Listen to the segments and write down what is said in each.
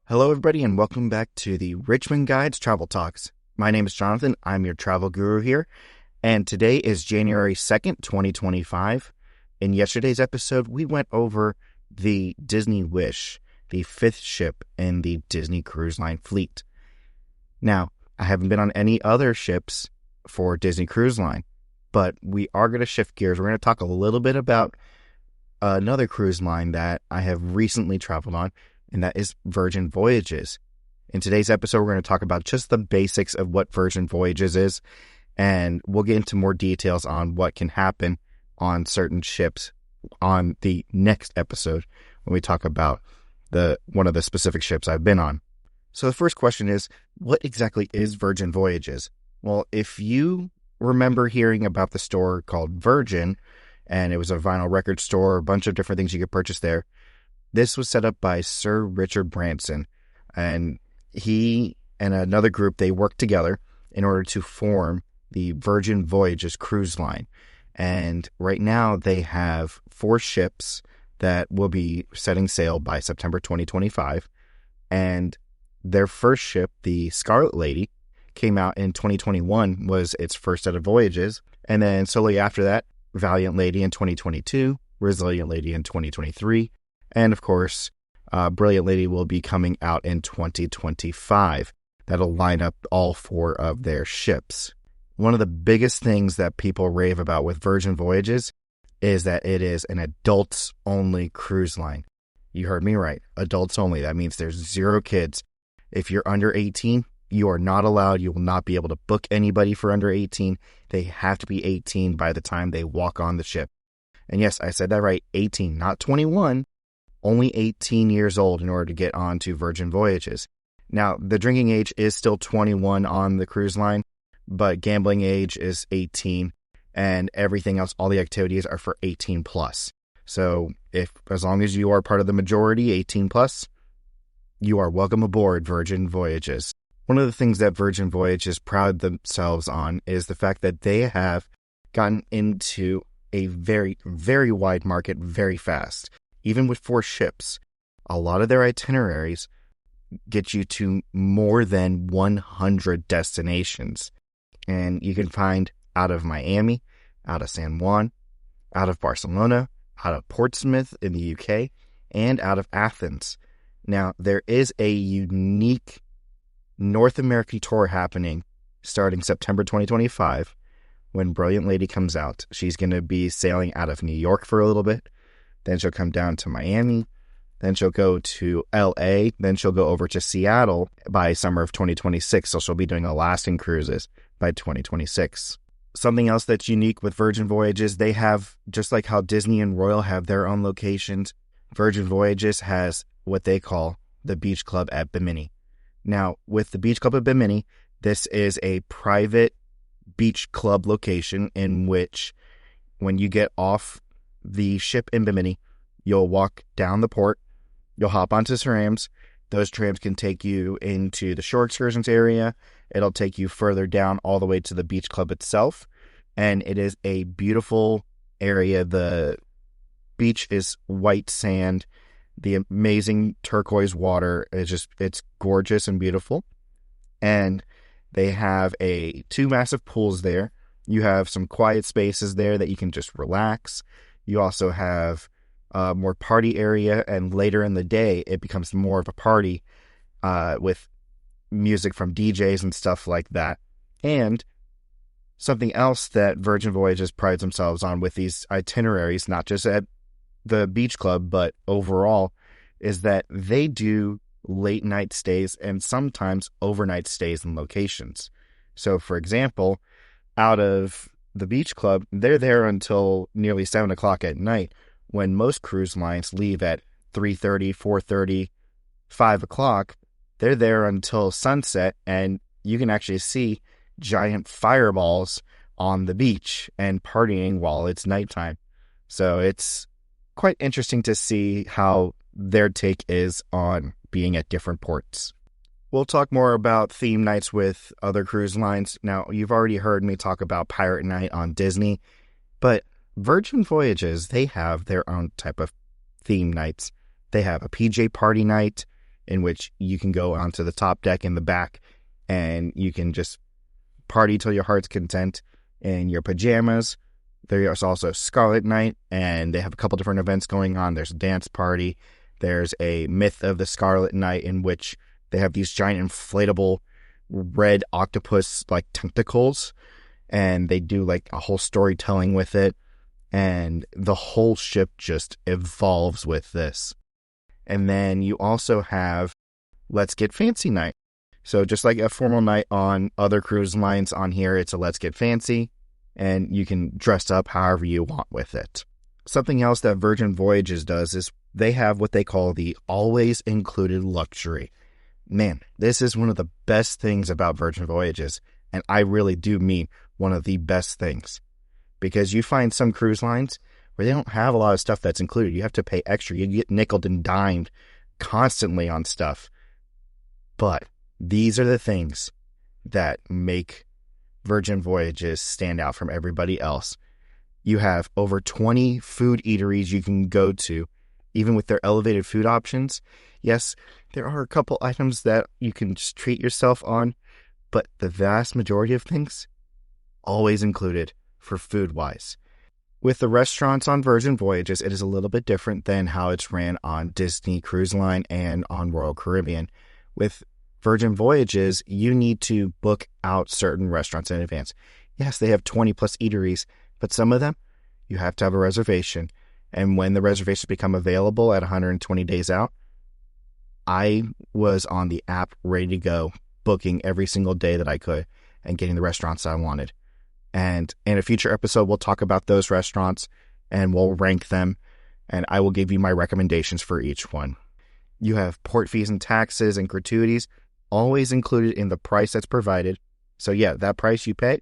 Hello, everybody, and welcome back to the Richmond Guides Travel Talks. My name is Jonathan. I'm your travel guru here, and today is January 2nd, 2025. In yesterday's episode, we went over the Disney Wish, the fifth ship in the Disney Cruise Line fleet. Now, I haven't been on any other ships for Disney Cruise Line, but we are going to shift gears. We're going to talk a little bit about another cruise line that I have recently traveled on, and that is Virgin Voyages. In today's episode, we're going to talk about just the basics of what Virgin Voyages is, and we'll get into more details on what can happen on certain ships on the next episode when we talk about one of the specific ships I've been on. So the first question is, what exactly is Virgin Voyages? Well, if you remember hearing about the store called Virgin, and it was a vinyl record store, a bunch of different things you could purchase there, this was set up by Sir Richard Branson, and he and another group, they worked together in order to form the Virgin Voyages cruise line. And right now they have 4 ships that will be setting sail by September 2025. And their first ship, the Scarlet Lady, came out in 2021, was its first set of voyages. And then slowly after that, Valiant Lady in 2022, Resilient Lady in 2023, and of course, Brilliant Lady will be coming out in 2025. That'll line up all 4 of their ships. One of the biggest things that people rave about with Virgin Voyages is that it is an adults-only cruise line. You heard me right, adults only. That means there's 0 kids. If you're under 18, you are not allowed. You will not be able to book anybody for under 18. They have to be 18 by the time they walk on the ship. And yes, I said that right, 18, not 21. Only 18 years old in order to get on to Virgin Voyages. Now, the drinking age is still 21 on the cruise line, but gambling age is 18, and everything else, all the activities are for 18 plus. So as long as you are part of the majority, 18 plus, you are welcome aboard Virgin Voyages. One of the things that Virgin Voyages pride themselves on is the fact that they have gotten into a very, very wide market very fast. Even with 4 ships, a lot of their itineraries get you to more than 100 destinations. And you can find out of Miami, out of San Juan, out of Barcelona, out of Portsmouth in the UK, and out of Athens. Now, there is a unique North American tour happening starting September 2025 when Brilliant Lady comes out. She's going to be sailing out of New York for a little bit. Then she'll come down to Miami. Then she'll go to LA. Then she'll go over to Seattle by summer of 2026. So she'll be doing Alaskan cruises by 2026. Something else that's unique with Virgin Voyages, they have, just like how Disney and Royal have their own locations, Virgin Voyages has what they call the Beach Club at Bimini. Now, with the Beach Club at Bimini, this is a private beach club location in which when you get off the ship in Bimini, you'll walk down the port, you'll hop onto trams. Those trams can take you into the shore excursions area. It'll take you further down all the way to the beach club itself. And it is a beautiful area. The beach is white sand. The amazing turquoise water is it's gorgeous and beautiful. And they have 2 massive pools there. You have some quiet spaces there that you can just relax. You also have more party area, and later in the day, it becomes more of a party with music from DJs and stuff like that. And something else that Virgin Voyages prides themselves on with these itineraries, not just at the beach club, but overall, is that they do late night stays and sometimes overnight stays in locations. So, for example, out of the beach club, they're there until nearly 7 o'clock at night, when most cruise lines leave at 3:30, 4:30, 5 o'clock. They're there until sunset, and you can actually see giant fireballs on the beach and partying while it's nighttime. So it's quite interesting to see how their take is on being at different ports. We'll talk more about theme nights with other cruise lines. Now, you've already heard me talk about Pirate Night on Disney, but Virgin Voyages, they have their own type of theme nights. They have a PJ party night. in which you can go onto the top deck in the back and you can just party till your heart's content in your pajamas. There's also Scarlet Night, and they have a couple different events going on. There's a dance party. There's a Myth of the Scarlet Night in which they have these giant inflatable red octopus like tentacles, and they do like a whole storytelling with it, and the whole ship just evolves with this. And then you also have Let's Get Fancy Night. So just like a formal night on other cruise lines, on here it's a Let's Get Fancy, and you can dress up however you want with it. Something else that Virgin Voyages does is they have what they call the always included luxury. Man, this is one of the best things about Virgin Voyages, and I really do mean one of the best things. Because you find some cruise lines where they don't have a lot of stuff that's included. You have to pay extra. You get nickeled and dimed constantly on stuff. But these are the things that make Virgin Voyages stand out from everybody else. You have over 20 food eateries you can go to, even with their elevated food options. Yes, there are a couple items that you can just treat yourself on, but the vast majority of things, always included for food-wise. With the restaurants on Virgin Voyages, it is a little bit different than how it's ran on Disney Cruise Line and on Royal Caribbean. With Virgin Voyages, you need to book out certain restaurants in advance. Yes, they have 20 plus eateries, but some of them, you have to have a reservation. And when the reservations become available at 120 days out, I was on the app ready to go, booking every single day that I could and getting the restaurants I wanted. And in a future episode, we'll talk about those restaurants and we'll rank them, and I will give you my recommendations for each one. You have port fees and taxes and gratuities always included in the price that's provided. So yeah, that price you pay,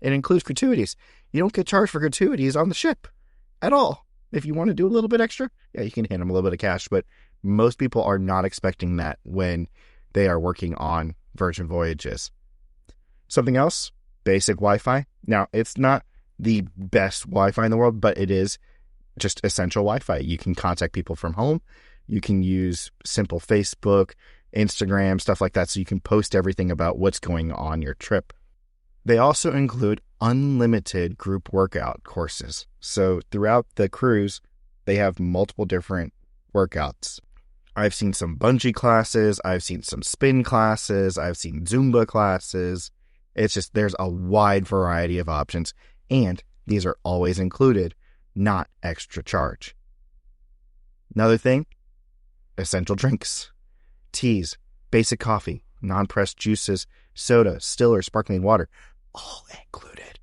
it includes gratuities. You don't get charged for gratuities on the ship at all. If you want to do a little bit extra, yeah, you can hand them a little bit of cash, but most people are not expecting that when they are working on Virgin Voyages. Something else, basic Wi-Fi. Now, it's not the best Wi-Fi in the world, but it is just essential Wi-Fi. You can contact people from home. You can use simple Facebook, Instagram, stuff like that, so you can post everything about what's going on your trip. They also include unlimited group workout courses. So throughout the cruise, they have multiple different workouts. I've seen some bungee classes. I've seen some spin classes. I've seen Zumba classes. It's just, there's a wide variety of options, and these are always included, not extra charge. Another thing, essential drinks, teas, basic coffee, non-pressed juices, soda, still or sparkling water, all included,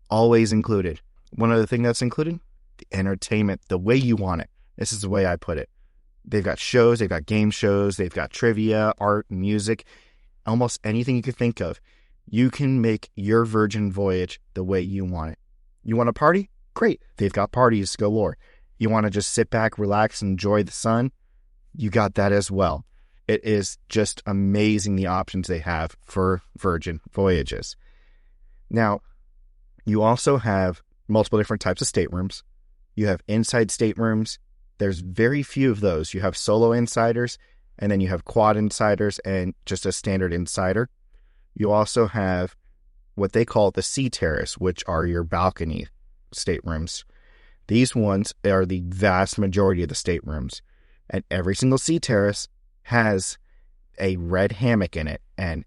always included. One other thing that's included, the entertainment, the way you want it. This is the way I put it. They've got shows, they've got game shows, they've got trivia, art, music, almost anything you could think of. You can make your Virgin Voyage the way you want it. You want to party? Great. They've got parties galore. You want to just sit back, relax, and enjoy the sun? You got that as well. It is just amazing the options they have for Virgin Voyages. Now, you also have multiple different types of staterooms. You have inside staterooms. There's very few of those. You have solo insiders, and then you have quad insiders and just a standard insider. You also have what they call the sea terrace, which are your balcony staterooms. These ones are the vast majority of the staterooms. And every single sea terrace has a red hammock in it. And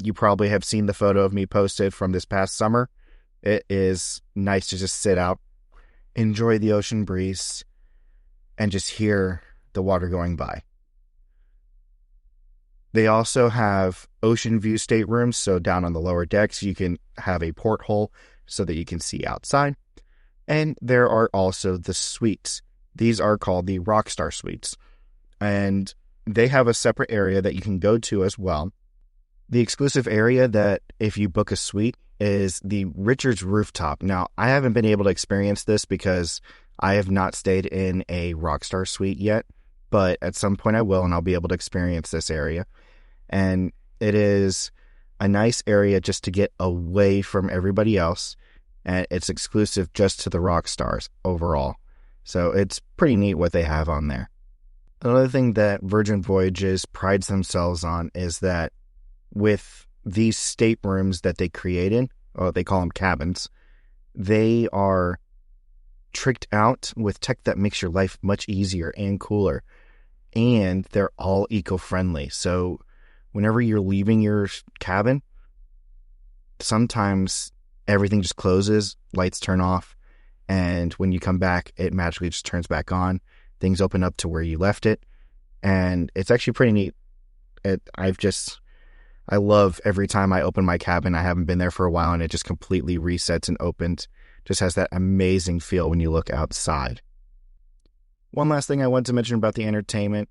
you probably have seen the photo of me posted from this past summer. It is nice to just sit out, enjoy the ocean breeze, and just hear the water going by. They also have ocean view staterooms, so down on the lower decks, you can have a porthole so that you can see outside. And there are also the suites. These are called the Rockstar Suites. And they have a separate area that you can go to as well. The exclusive area that if you book a suite is the Richards Rooftop. Now, I haven't been able to experience this because I have not stayed in a Rockstar Suite yet, but at some point I will, and I'll be able to experience this area. And it is a nice area just to get away from everybody else, and it's exclusive just to the rock stars overall. So it's pretty neat what they have on there. Another thing that Virgin Voyages prides themselves on is that with these staterooms that they created, or they call them cabins, they are tricked out with tech that makes your life much easier and cooler. And they're all eco-friendly. So whenever you're leaving your cabin, sometimes everything just closes, lights turn off, and when you come back, it magically just turns back on. Things open up to where you left it, and it's actually pretty neat. I love every time I open my cabin. I haven't been there for a while, and it just completely resets and opens. Just has that amazing feel when you look outside. One last thing I want to mention about the entertainment.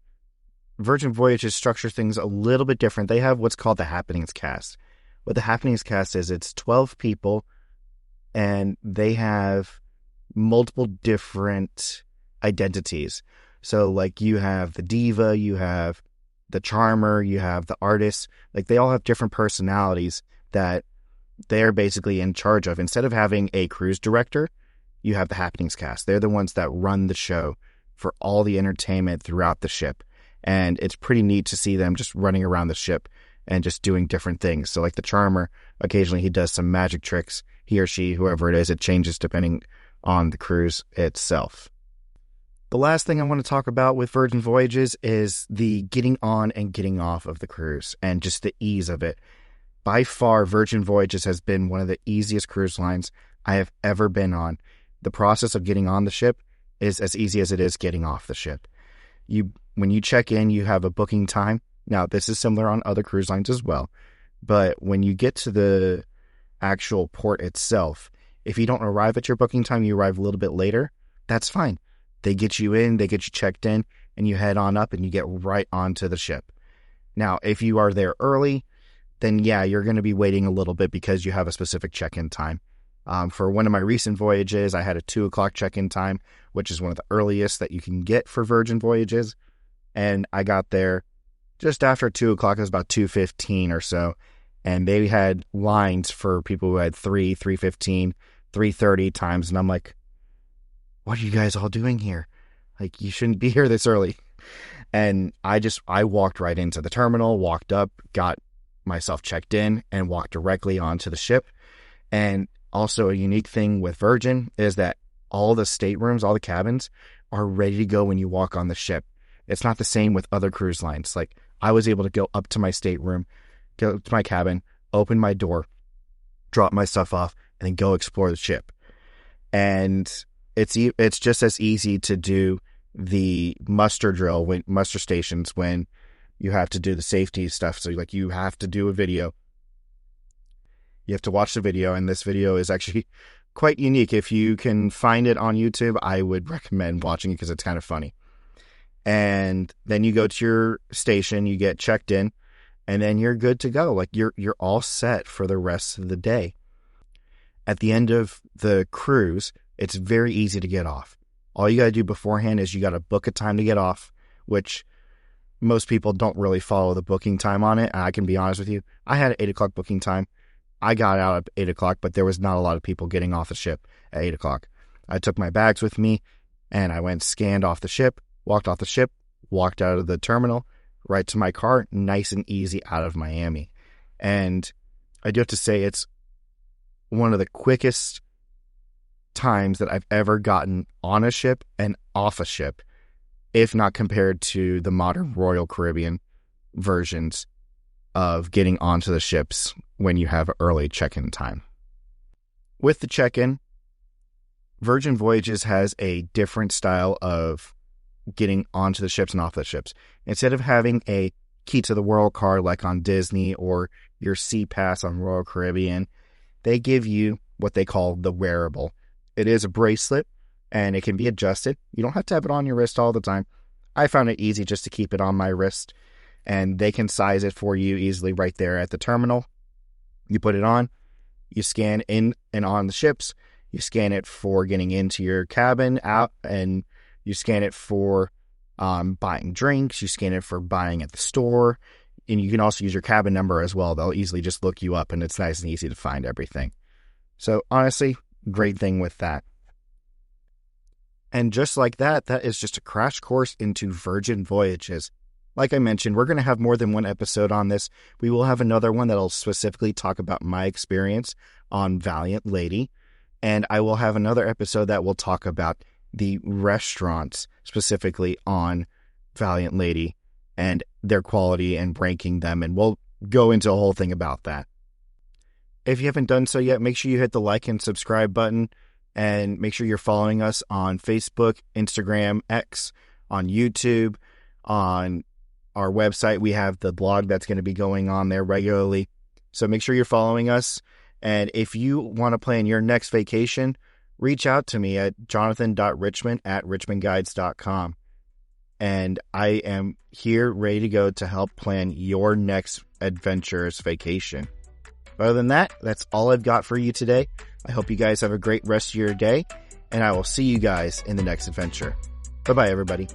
Virgin Voyages structure things a little bit different. They have what's called the Happenings Cast. What the Happenings Cast is, it's 12 people, and they have multiple different identities. So, like, you have the diva, you have the charmer, you have the artist. Like, they all have different personalities that they're basically in charge of. Instead of having a cruise director, you have the Happenings Cast. They're the ones that run the show for all the entertainment throughout the ship. And it's pretty neat to see them just running around the ship and just doing different things. So like the charmer, occasionally he does some magic tricks. He or she, whoever it is, it changes depending on the cruise itself. The last thing I want to talk about with Virgin Voyages is the getting on and getting off of the cruise and just the ease of it. By far, Virgin Voyages has been one of the easiest cruise lines I have ever been on. The process of getting on the ship is as easy as it is getting off the ship. When you check in, you have a booking time. Now, this is similar on other cruise lines as well. But when you get to the actual port itself, if you don't arrive at your booking time, you arrive a little bit later, that's fine. They get you in, they get you checked in, and you head on up and you get right onto the ship. Now, if you are there early, then yeah, you're going to be waiting a little bit because you have a specific check-in time. For one of my recent voyages, I had a 2 o'clock check-in time, which is one of the earliest that you can get for Virgin Voyages. And I got there just after 2 o'clock. It was about 2:15 or so. And they had lines for people who had 3:15, 3:30 times. And I'm like, what are you guys all doing here? Like, you shouldn't be here this early. And I walked right into the terminal, walked up, got myself checked in, and walked directly onto the ship. And also a unique thing with Virgin is that all the staterooms, all the cabins are ready to go when you walk on the ship. It's not the same with other cruise lines. Like, I was able to go up to my stateroom, go to my cabin, open my door, drop my stuff off, and then go explore the ship. And it's just as easy to do the muster stations when you have to do the safety stuff. So like, you have to do a video. You have to watch the video, and this video is actually quite unique. If you can find it on YouTube, I would recommend watching it because it's kind of funny. And then you go to your station, you get checked in, and then you're good to go. Like, you're all set for the rest of the day. At the end of the cruise, it's very easy to get off. All you got to do beforehand is you got to book a time to get off, which most people don't really follow the booking time on it. And I can be honest with you, I had an 8 o'clock booking time. I got out at 8 o'clock, but there was not a lot of people getting off the ship at 8 o'clock. I took my bags with me, and I went scanned off the ship, walked off the ship, walked out of the terminal, right to my car, nice and easy out of Miami. And I do have to say, it's one of the quickest times that I've ever gotten on a ship and off a ship, if not compared to the modern Royal Caribbean versions of getting onto the ships when you have early check-in time. With the check-in, Virgin Voyages has a different style of getting onto the ships and off the ships. Instead of having a key to the world card like on Disney or your Sea Pass on Royal Caribbean, they give you what they call the wearable. It is a bracelet, and it can be adjusted. You don't have to have it on your wrist all the time. I found it easy just to keep it on my wrist, and they can size it for you easily right there at the terminal. You put it on, you scan in and on the ships, you scan it for getting into your cabin, out, and you scan it for buying drinks, you scan it for buying at the store, and you can also use your cabin number as well. They'll easily just look you up, and it's nice and easy to find everything. So honestly, great thing with that. And just like that, that is just a crash course into Virgin Voyages. Like I mentioned, we're going to have more than one episode on this. We will have another one that'll specifically talk about my experience on Valiant Lady. And I will have another episode that will talk about the restaurants specifically on Valiant Lady and their quality and ranking them. And we'll go into a whole thing about that. If you haven't done so yet, make sure you hit the like and subscribe button. And make sure you're following us on Facebook, Instagram, X, on YouTube, on our website. We have the blog that's going to be going on there regularly. So make sure you're following us. And if you want to plan your next vacation, reach out to me at jonathan.richmond@richmondguides.com. And I am here ready to go to help plan your next adventurous vacation. Other than that, that's all I've got for you today. I hope you guys have a great rest of your day, and I will see you guys in the next adventure. Bye-bye, everybody.